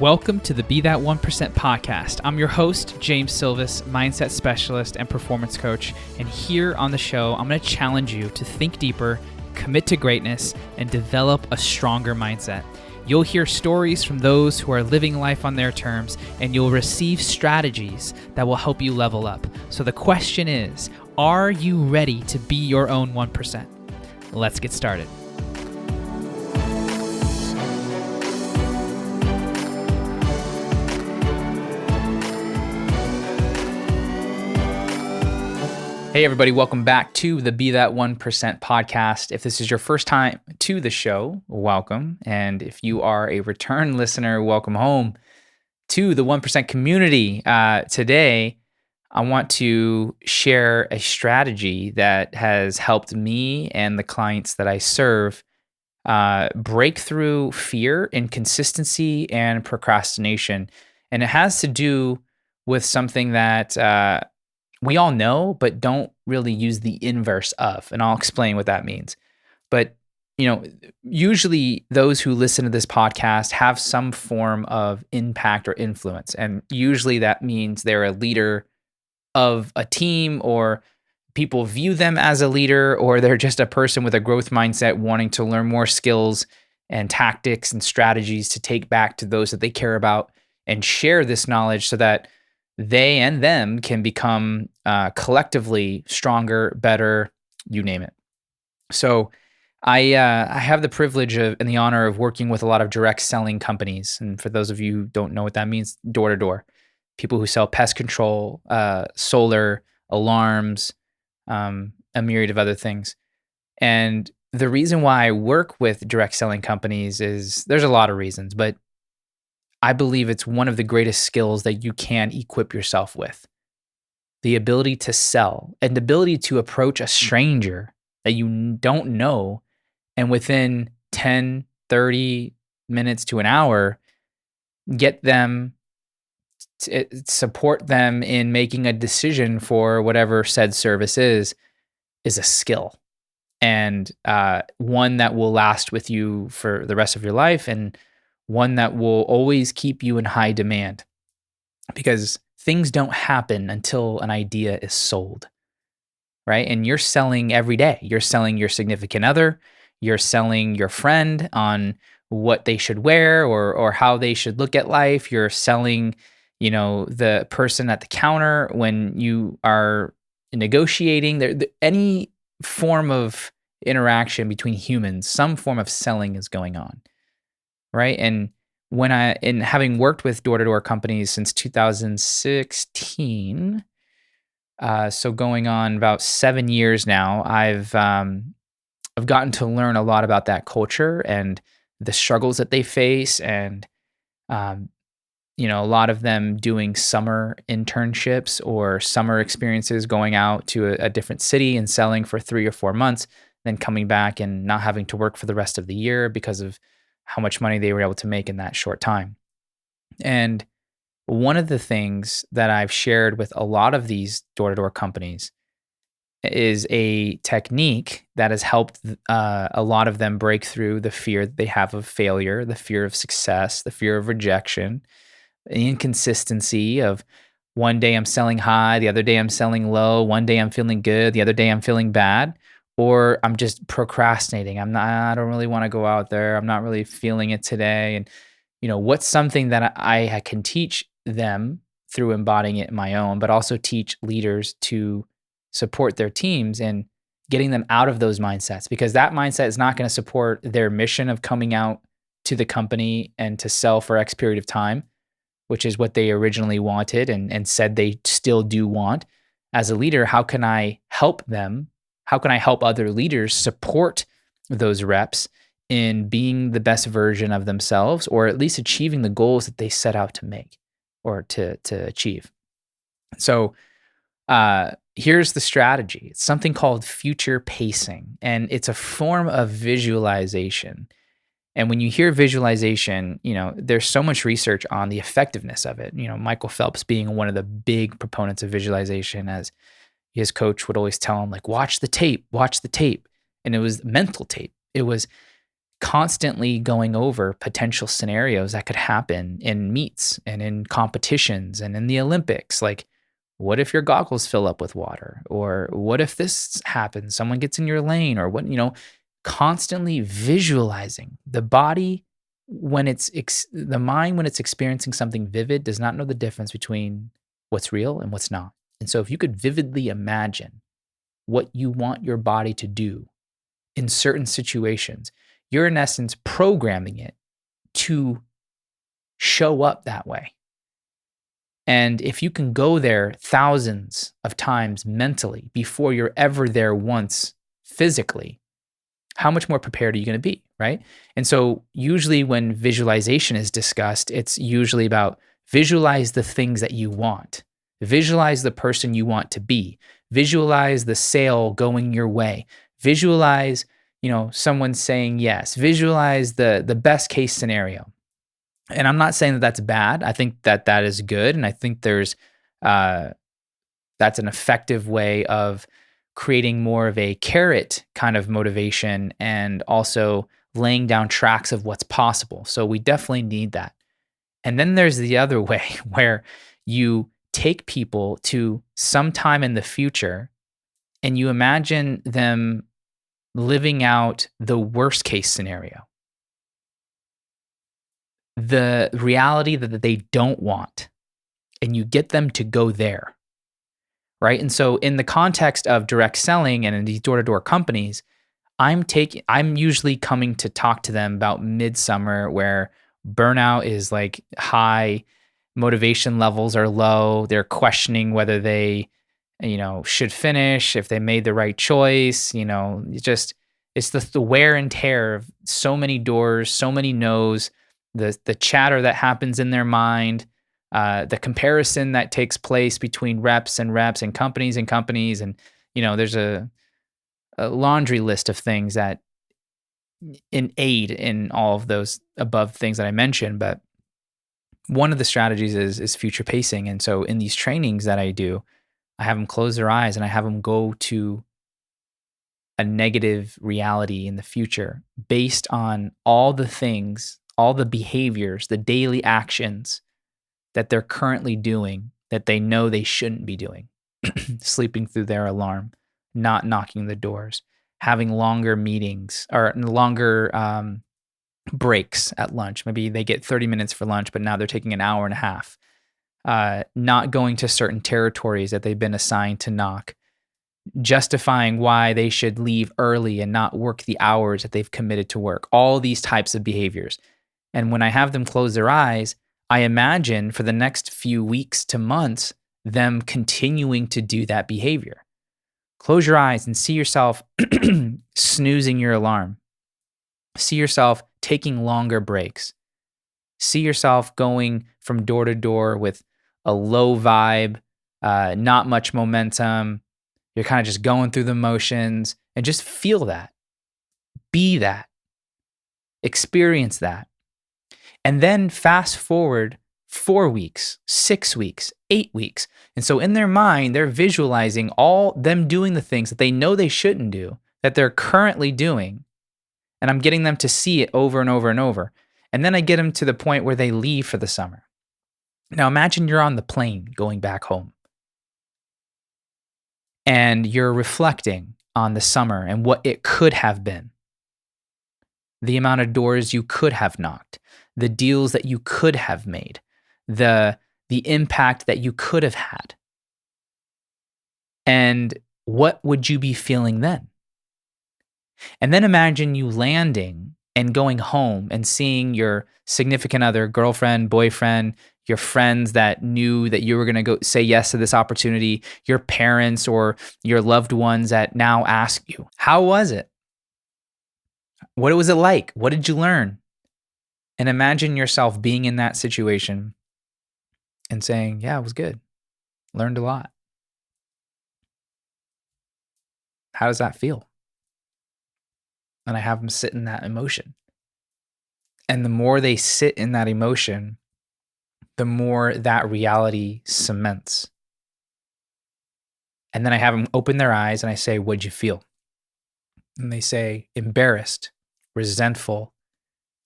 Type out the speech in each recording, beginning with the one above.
Welcome to the Be That 1% podcast. I'm your host, James Silvis, mindset specialist and performance coach. And here on the show, I'm going to challenge you to think deeper, commit to greatness, and develop a stronger mindset. You'll hear stories from those who are living life on their terms, and you'll receive strategies that will help you level up. So the question is, are you ready to be your own 1%? Let's get started. Hey everybody, welcome back to the Be That 1% podcast. If this is your first time to the show, welcome. And if you are a return listener, welcome home to the 1% community. Today, I want to share a strategy that has helped me and the clients that I serve break through fear, inconsistency, and procrastination. And it has to do with something that we all know, but don't really use the inverse of. And I'll explain what that means. But, usually those who listen to this podcast have some form of impact or influence. And usually that means they're a leader of a team, or people view them as a leader, or they're just a person with a growth mindset wanting to learn more skills and tactics and strategies to take back to those that they care about and share this knowledge so that they and them can become collectively stronger, better, you name it. So I have the privilege of and the honor of working with a lot of direct selling companies. And for those of you who don't know what that means, door to door, people who sell pest control, solar, alarms, a myriad of other things. And the reason why I work with direct selling companies is there's a lot of reasons, but I believe it's one of the greatest skills that you can equip yourself with. The ability to sell and the ability to approach a stranger that you don't know, and within 10, 30 minutes to an hour, get them, support them in making a decision for whatever said service is a skill. And one that will last with you for the rest of your life, and one that will always keep you in high demand, because things don't happen until an idea is sold, right? And you're selling every day. You're selling your significant other. You're selling your friend on what they should wear or how they should look at life. You're selling, the person at the counter when you are negotiating. Any form of interaction between humans, some form of selling is going on. Right. And in having worked with door-to-door companies since 2016, so going on about 7 years now, I've gotten to learn a lot about that culture and the struggles that they face, and a lot of them doing summer internships or summer experiences, going out to a different city and selling for 3 or 4 months, then coming back and not having to work for the rest of the year because of how much money they were able to make in that short time. And one of the things that I've shared with a lot of these door-to-door companies is a technique that has helped a lot of them break through the fear that they have of failure, the fear of success, the fear of rejection, the inconsistency of one day I'm selling high, the other day I'm selling low, one day I'm feeling good, the other day I'm feeling bad. Or I'm just procrastinating. I don't really want to go out there. I'm not really feeling it today. And, what's something that I can teach them through embodying it in my own, but also teach leaders to support their teams and getting them out of those mindsets, because that mindset is not going to support their mission of coming out to the company and to sell for X period of time, which is what they originally wanted and said they still do want. As a leader, how can I help them? How can I help other leaders support those reps in being the best version of themselves, or at least achieving the goals that they set out to make or to achieve? So here's the strategy. It's something called future pacing, and it's a form of visualization. And when you hear visualization, there's so much research on the effectiveness of it. Michael Phelps being one of the big proponents of visualization, as his coach would always tell him, like, watch the tape. And it was mental tape. It was constantly going over potential scenarios that could happen in meets and in competitions and in the Olympics. Like, what if your goggles fill up with water? Or what if this happens? Someone gets in your lane, or what, constantly visualizing the body when the mind, when it's experiencing something vivid, does not know the difference between what's real and what's not. And so, if you could vividly imagine what you want your body to do in certain situations, you're in essence programming it to show up that way. And if you can go there thousands of times mentally before you're ever there once physically, how much more prepared are you going to be? Right. And so, usually, when visualization is discussed, it's usually about visualize the things that you want, visualize the person you want to be, visualize the sale going your way, visualize, someone saying yes, visualize the best case scenario. And I'm not saying that that's bad. I think that that is good. And I think uh, that's an effective way of creating more of a carrot kind of motivation and also laying down tracks of what's possible. So we definitely need that. And then there's the other way where you take people to some time in the future and you imagine them living out the worst case scenario, the reality that they don't want, and you get them to go there. Right. And so, in the context of direct selling and in these door to door companies, I'm usually coming to talk to them about midsummer where burnout is like high, motivation levels are low. They're questioning whether they, should finish, if they made the right choice. It's the wear and tear of so many doors, so many no's, the chatter that happens in their mind, the comparison that takes place between reps and reps and companies. And, there's a laundry list of things that in aid in all of those above things that I mentioned. But one of the strategies is future pacing. And so, in these trainings that I do, I have them close their eyes and I have them go to a negative reality in the future based on all the things, all the behaviors, the daily actions that they're currently doing that they know they shouldn't be doing. Sleeping through their alarm, not knocking the doors, having longer meetings or longer breaks at lunch. Maybe they get 30 minutes for lunch, but now they're taking an hour and a half. Not going to certain territories that they've been assigned to knock, justifying why they should leave early and not work the hours that they've committed to work. All these types of behaviors. And when I have them close their eyes, I imagine for the next few weeks to months, them continuing to do that behavior. Close your eyes and see yourself snoozing your alarm. See yourself taking longer breaks. See yourself going from door to door with a low vibe, not much momentum. You're kind of just going through the motions, and just feel that. Be that. Experience that. And then fast forward 4 weeks, 6 weeks, 8 weeks. And so in their mind, they're visualizing all them doing the things that they know they shouldn't do, that they're currently doing. And I'm getting them to see it over and over and over. And then I get them to the point where they leave for the summer. Now imagine you're on the plane going back home and you're reflecting on the summer and what it could have been, the amount of doors you could have knocked, the deals that you could have made, the impact that you could have had. And what would you be feeling then? And then imagine you landing and going home and seeing your significant other, girlfriend, boyfriend, your friends that knew that you were going to go say yes to this opportunity, your parents or your loved ones that now ask you, how was it? What was it like? What did you learn? And imagine yourself being in that situation and saying, yeah, it was good. Learned a lot. How does that feel? And I have them sit in that emotion. And the more they sit in that emotion, the more that reality cements. And then I have them open their eyes and I say, what'd you feel? And they say, embarrassed, resentful,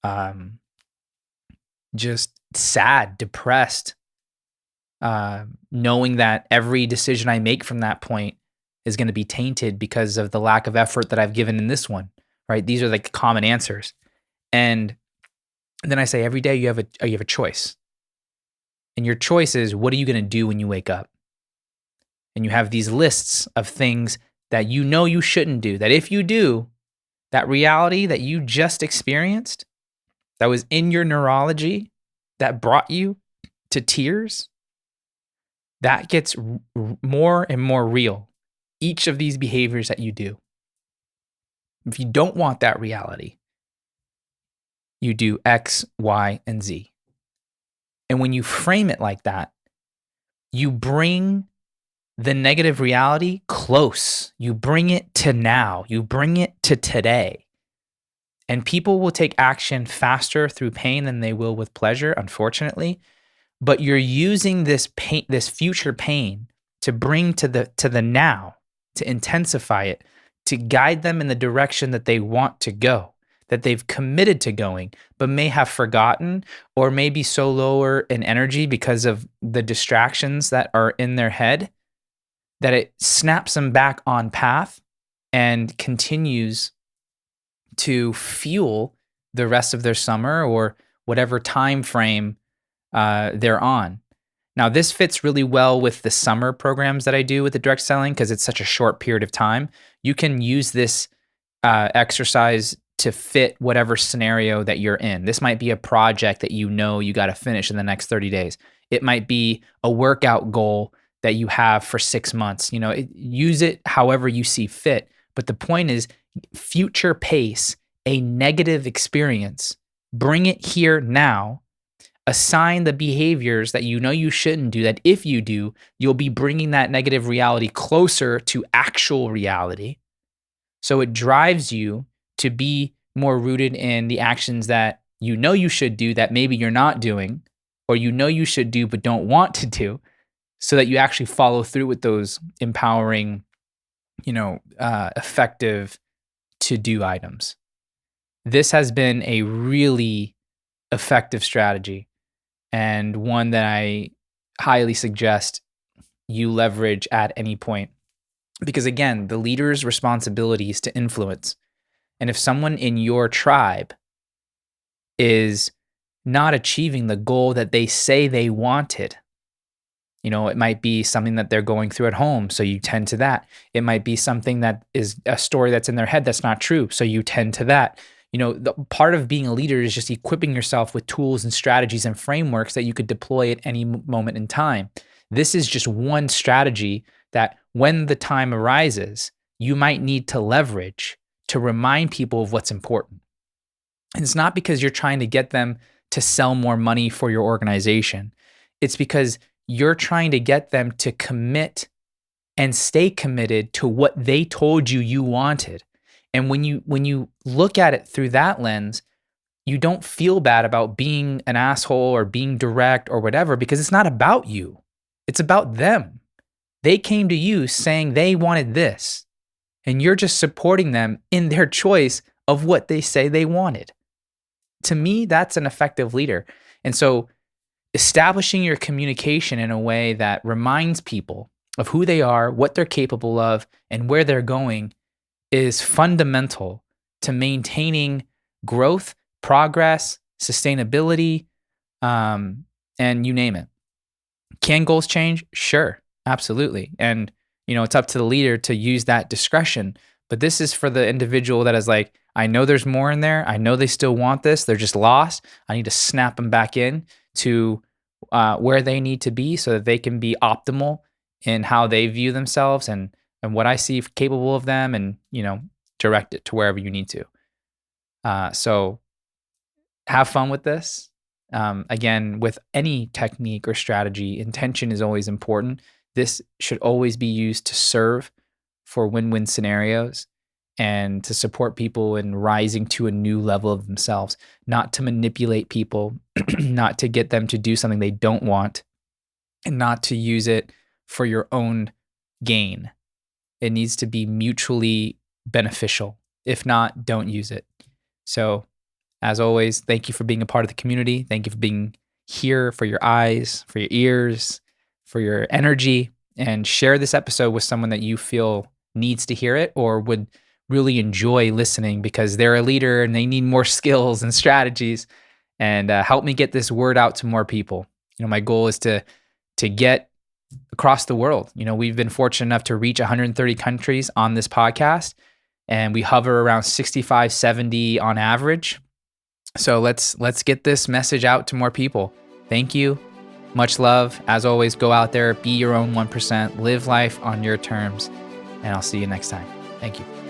um, just sad, depressed, knowing that every decision I make from that point is going to be tainted because of the lack of effort that I've given in this one, right? These are like common answers. And then I say every day you have a choice. And your choice is, what are you going to do when you wake up? And you have these lists of things that you know you shouldn't do, that if you do, that reality that you just experienced, that was in your neurology, that brought you to tears, that gets more and more real. Each of these behaviors that you do. If you don't want that reality, you do X, Y, and Z. And when you frame it like that, you bring the negative reality close. You bring it to now. You bring it to today. And people will take action faster through pain than they will with pleasure, unfortunately. But you're using this pain, this future pain, to bring to the now, to intensify it, to guide them in the direction that they want to go, that they've committed to going, but may have forgotten or may be so lower in energy because of the distractions that are in their head that it snaps them back on path and continues to fuel the rest of their summer or whatever time frame they're on. Now, this fits really well with the summer programs that I do with the direct selling because it's such a short period of time. You can use this exercise to fit whatever scenario that you're in. This might be a project that you know you got to finish in the next 30 days. It might be a workout goal that you have for 6 months. Use it however you see fit. But the point is, future pace a negative experience, bring it here now, assign the behaviors that you know you shouldn't do, that if you do, you'll be bringing that negative reality closer to actual reality. So it drives you to be more rooted in the actions that you know you should do that maybe you're not doing, or you know you should do but don't want to do, so that you actually follow through with those empowering, effective to-do items. This has been a really effective strategy and one that I highly suggest you leverage at any point. Because again, the leader's responsibility is to influence. And if someone in your tribe is not achieving the goal that they say they wanted, it might be something that they're going through at home, so you tend to that. It might be something that is a story that's in their head that's not true, so you tend to that. The part of being a leader is just equipping yourself with tools and strategies and frameworks that you could deploy at any moment in time. This is just one strategy that when the time arises, you might need to leverage to remind people of what's important. And it's not because you're trying to get them to sell more money for your organization. It's because you're trying to get them to commit and stay committed to what they told you wanted. And when you look at it through that lens, you don't feel bad about being an asshole or being direct or whatever, because it's not about you. It's about them. They came to you saying they wanted this, and you're just supporting them in their choice of what they say they wanted. To me, that's an effective leader. And so establishing your communication in a way that reminds people of who they are, what they're capable of, and where they're going is fundamental to maintaining growth, progress, sustainability, and you name it. Can goals change? Sure, absolutely. And, it's up to the leader to use that discretion. But this is for the individual that is like, I know there's more in there. I know they still want this. They're just lost. I need to snap them back in to where they need to be so that they can be optimal in how they view themselves and what I see capable of them, and, direct it to wherever you need to. So have fun with this. Again, with any technique or strategy, intention is always important. This should always be used to serve for win-win scenarios and to support people in rising to a new level of themselves, not to manipulate people, not to get them to do something they don't want, and not to use it for your own gain. It needs to be mutually beneficial. If not, don't use it. So, as always, thank you for being a part of the community. Thank you for being here, for your eyes, for your ears, for your energy, and share this episode with someone that you feel needs to hear it or would really enjoy listening because they're a leader and they need more skills and strategies. And help me get this word out to more people. My goal is to get across the world. We've been fortunate enough to reach 130 countries on this podcast, and we hover around 65, 70 on average. So let's get this message out to more people. Thank you. Much love. As always, go out there, be your own 1%, live life on your terms, and I'll see you next time. Thank you.